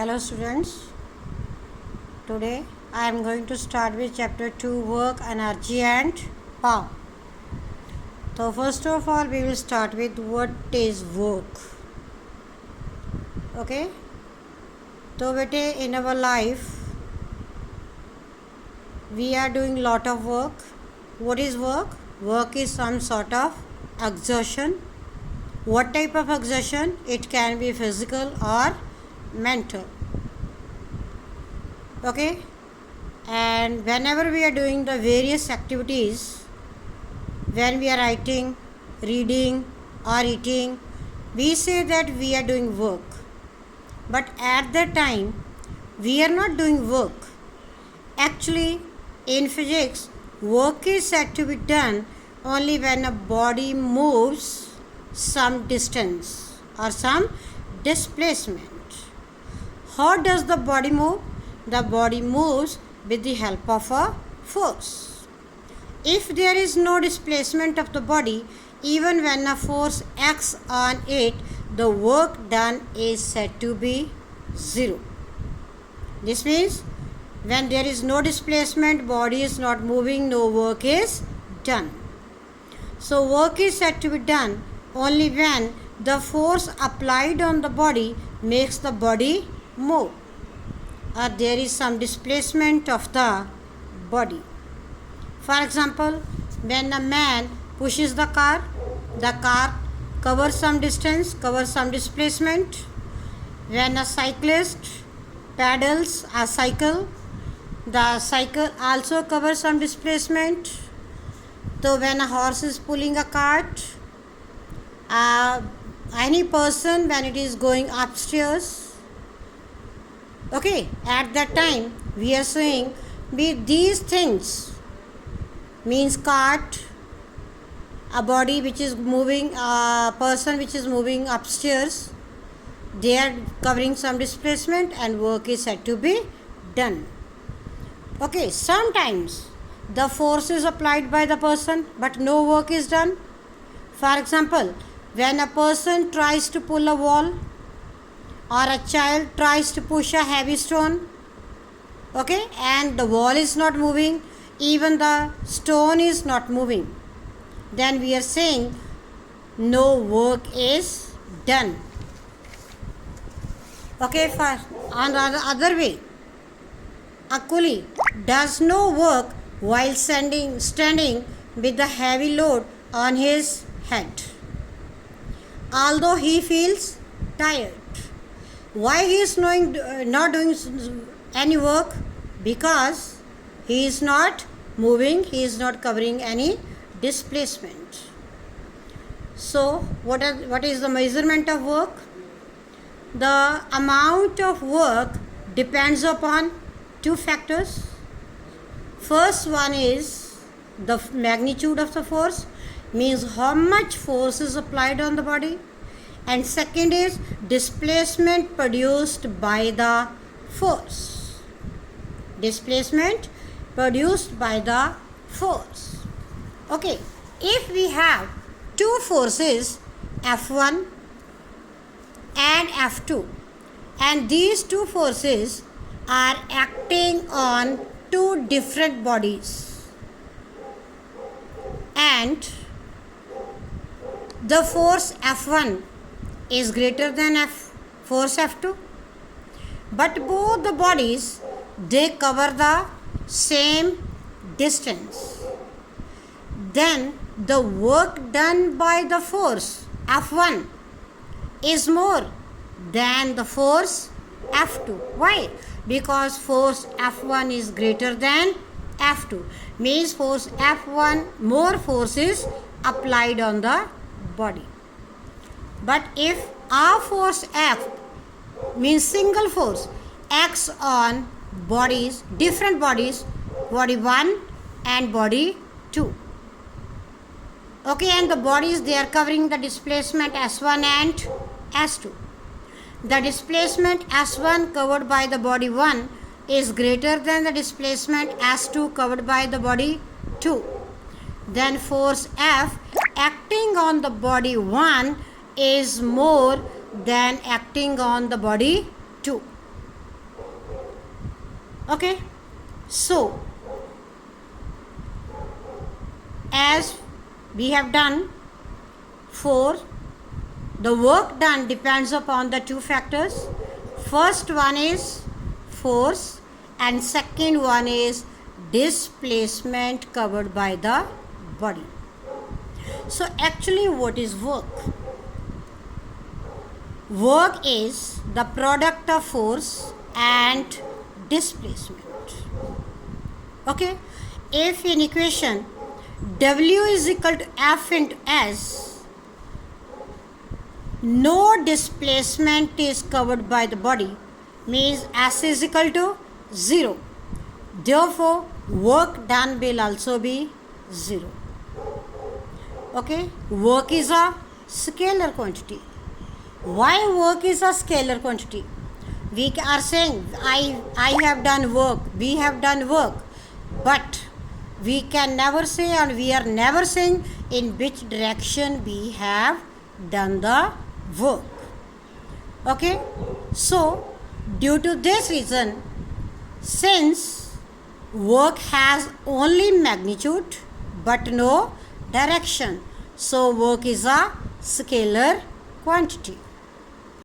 Hello students, today I am going to start with chapter 2 work, energy and power. So first of all we will start with what is work. Okay, so bete in our life we are doing lot of work. What is work? Work is some sort of exertion. What type of exertion? It can be physical or mental. Okay, and whenever we are doing the various activities, when we are writing, reading or eating, we say that we are doing work, but at that time we are not doing work. Actually, in physics, work is said to be done only when a body moves some distance or some displacement. How does the body move? The body moves with the help of a force. If there is no displacement of the body, even when a force acts on it, the work done is said to be zero. This means when there is no displacement, body is not moving, no work is done. So work is said to be done only when the force applied on the body makes the body move, or there is some displacement of the body. For example, when a man pushes the car covers some distance, covers some displacement. When a cyclist pedals a cycle, the cycle also covers some displacement. So when a horse is pulling a cart, any person when it is going upstairs, okay, at that time we are saying these things means cart, a body which is moving, a person which is moving upstairs, they are covering some displacement and work is said to be done. Okay, sometimes the force is applied by the person but no work is done. For example, when a person tries to pull a wall or a child tries to push a heavy stone, okay, and the wall is not moving, even the stone is not moving, then we are saying no work is done. Okay, on the other way, a coolie does no work while standing with the heavy load on his head, although he feels tired. Why he is not doing any work? Because he is not moving, he is not covering any displacement. So what is the measurement of work? The amount of work depends upon two factors. First one is the magnitude of the force, means how much force is applied on the body, and second is displacement produced by the force. Displacement produced by the force. Okay, if we have two forces, F1 and F2, and these two forces are acting on two different bodies, and the force F1 is greater than force F2, but both the bodies, they cover the same distance, then the work done by the force F1 is more than the force F2. Why? Because force F1 is greater than F2, means force F1, more force is applied on the body. But if our force F, means single force, acts on bodies, different bodies, body 1 and body 2, okay, and the bodies, they are covering the displacement S1 and S2. The displacement S1 covered by the body 1 is greater than the displacement S2 covered by the body 2. Then force F acting on the body 1 is more than acting on the body 2. Okay, so as we have done for the work done depends upon the two factors. First one is force and second one is displacement covered by the body. So actually what is work? Work is the product of force and displacement. Okay, if in equation W is equal to F into S, no displacement is covered by the body, means S is equal to 0. Therefore, work done will also be 0. Okay, work is a scalar quantity. Why work is a scalar quantity? We are saying I have done work, we have done work, but we can never say, and we are never saying in which direction we have done the work. Okay, so due to this reason, since work has only magnitude but no direction, so work is a scalar quantity.